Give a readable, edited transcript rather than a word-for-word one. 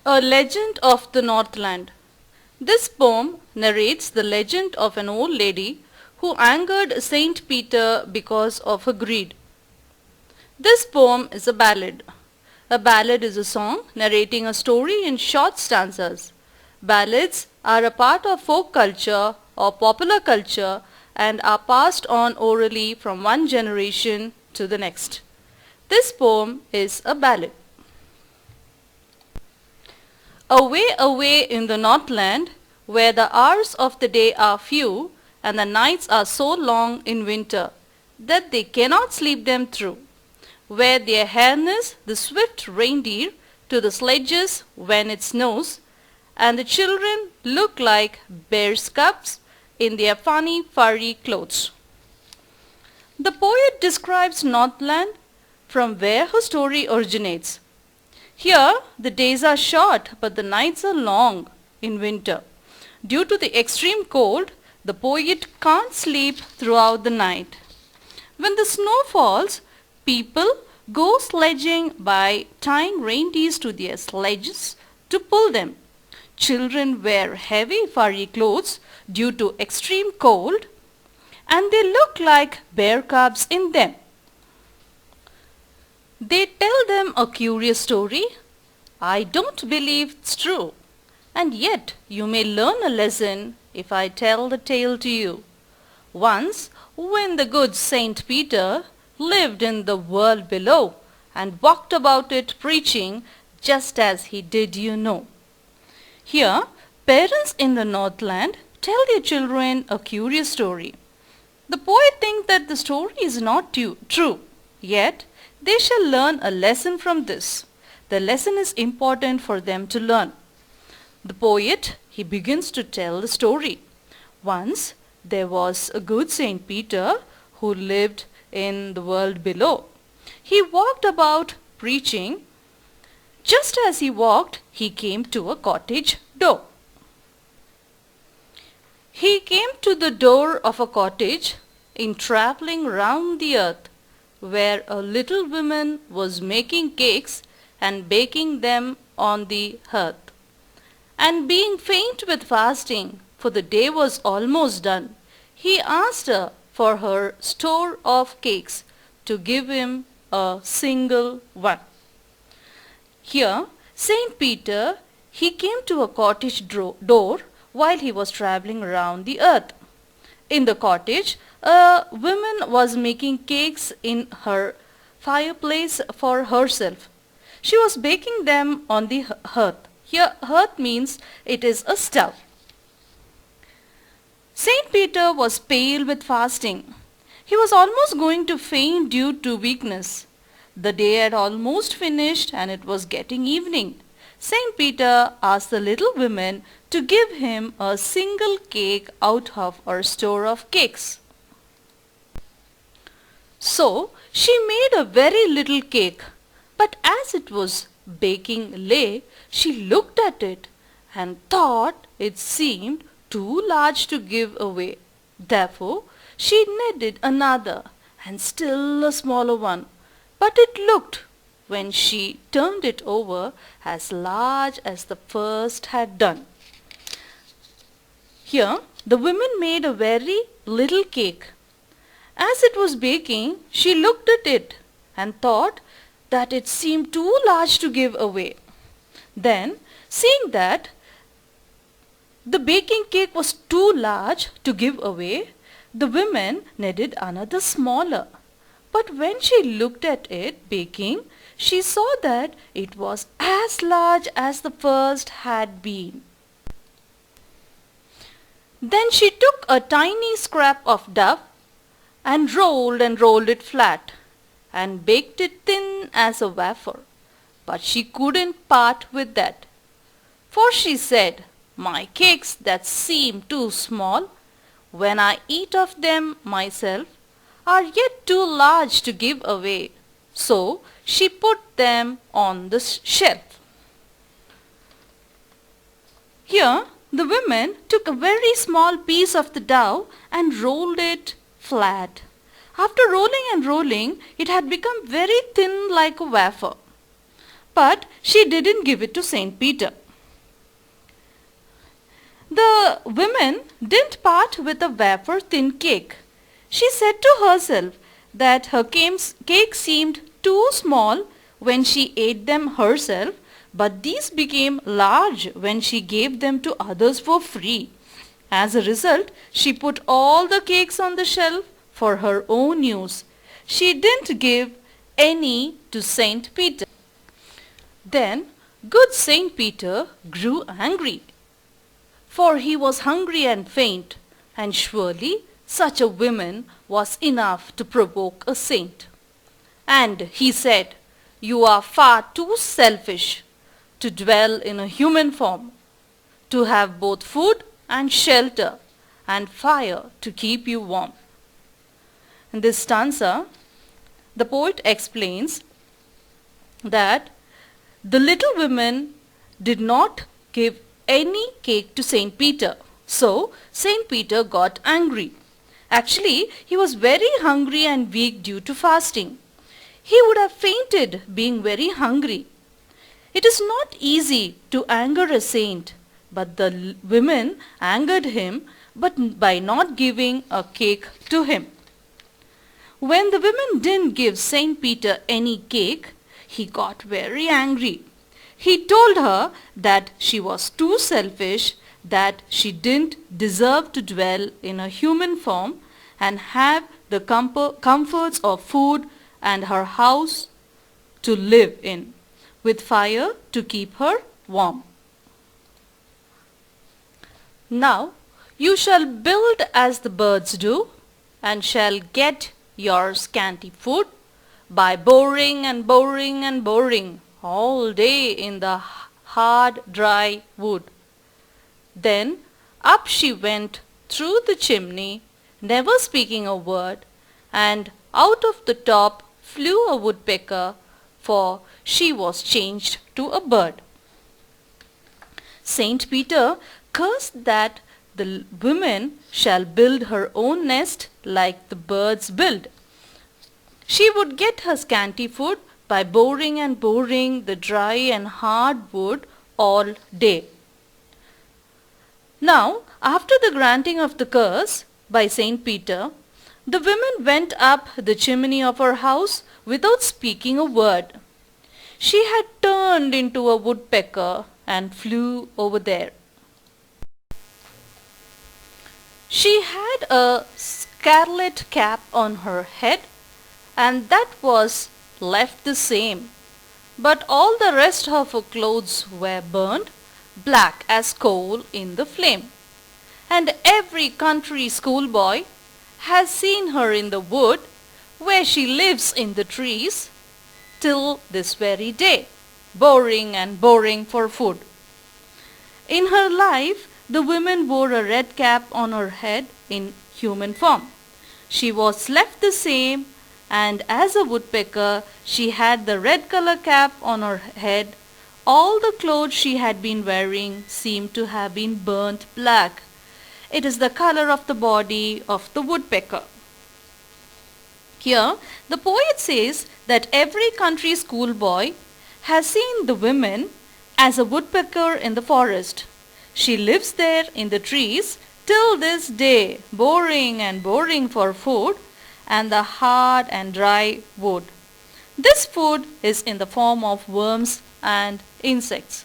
A Legend of the Northland. This poem narrates the legend of an old lady who angered Saint Peter because of her greed. This poem is a ballad. A ballad is a song narrating a story in short stanzas. Ballads are a part of folk culture or popular culture and are passed on orally from one generation to the next. This poem is a ballad. Away, away in the Northland, where the hours of the day are few and the nights are so long in winter that they cannot sleep them through, where they harness the swift reindeer to the sledges when it snows, and the children look like bears' cubs in their funny furry clothes. The poet describes Northland from where her story originates. Here, the days are short, but the nights are long in winter. Due to the extreme cold, the poet can't sleep throughout the night. When the snow falls, people go sledging by tying reindeers to their sledges to pull them. Children wear heavy furry clothes due to extreme cold, and they look like bear cubs in them. They tell them a curious story. I don't believe it's true, and yet you may learn a lesson if I tell the tale to you. Once, when the good Saint Peter lived in the world below and walked about it preaching just as he did you know. Here, parents in the Northland tell their children a curious story. The poet thinks that the story is not true, yet they shall learn a lesson from this. The lesson is important for them to learn. The poet, he begins to tell the story. Once there was a good Saint Peter who lived in the world below. He walked about preaching. Just as he walked, he came to a cottage door. He came to the door of a cottage in traveling round the earth, where a little woman was making cakes and baking them on the hearth. And being faint with fasting, for the day was almost done, he asked her for her store of cakes to give him a single one. Here, Saint Peter, he came to a cottage door while he was traveling around the earth. In the cottage, a woman was making cakes in her fireplace for herself. She was baking them on the hearth. Here, hearth means it is a stove. Saint Peter was pale with fasting. He was almost going to faint due to weakness. The day had almost finished and it was getting evening. Saint Peter asked the little woman to give him a single cake out of her store of cakes. So she made a very little cake, but as it was baking lay, she looked at it and thought it seemed too large to give away. Therefore, she kneaded another and still a smaller one, but it looked, when she turned it over, as large as the first had done. Here, the woman made a very little cake. As it was baking, she looked at it and thought that it seemed too large to give away. Then, seeing that the baking cake was too large to give away, the woman kneaded another smaller. But when she looked at it baking, she saw that it was as large as the first had been. Then she took a tiny scrap of dough and rolled it flat and baked it thin as a wafer. But she couldn't part with that. For she said, "My cakes that seem too small, when I eat of them myself, are yet too large to give away." So she put them on the shelf. Here, the woman took a very small piece of the dough and rolled it flat. After rolling and rolling, it had become very thin like a wafer. but she didn't give it to Saint Peter. The woman didn't part with a wafer-thin cake. She said to herself that her cake seemed too small when she ate them herself, but these became large when she gave them to others for free. As a result, she put all the cakes on the shelf for her own use. She didn't give any to Saint Peter. Then good Saint Peter grew angry, for he was hungry and faint, and surely such a woman was enough to provoke a saint. And he said, "You are far too selfish to dwell in a human form, to have both food and shelter and fire to keep you warm." In this stanza, the poet explains that the little woman did not give any cake to Saint Peter. So Saint Peter got angry. Actually, he was very hungry and weak due to fasting. He would have fainted being very hungry. It is not easy to anger a saint, but the women angered him by not giving a cake to him. When the women didn't give Saint Peter any cake, he got very angry. He told her that she was too selfish, that she didn't deserve to dwell in a human form and have the comforts of food and her house to live in, with fire to keep her warm. Now you shall build as the birds do, and shall get your scanty food by boring and boring and boring all day in the hard, dry wood. Then up she went through the chimney, never speaking a word, and out of the top flew a woodpecker, for she was changed to a bird. Saint Peter cursed that the woman shall build her own nest like the birds build. She would get her scanty food by boring and boring the dry and hard wood all day. Now, after the granting of the curse by Saint Peter, the woman went up the chimney of her house without speaking a word. She had turned into a woodpecker and flew over there. She had a scarlet cap on her head, and that was left the same, but all the rest of her clothes were burned black as coal in the flame. And every country schoolboy has seen her in the wood, where she lives in the trees, till this very day, boring and boring for food. In her life, the woman wore a red cap on her head in human form. She was left the same, and as a woodpecker, she had the red color cap on her head. All the clothes she had been wearing seemed to have been burnt black. It is the color of the body of the woodpecker. Here, the poet says that every country schoolboy has seen the woman as a woodpecker in the forest. She lives there in the trees till this day, boring and boring for food and the hard and dry wood. This food is in the form of worms and insects.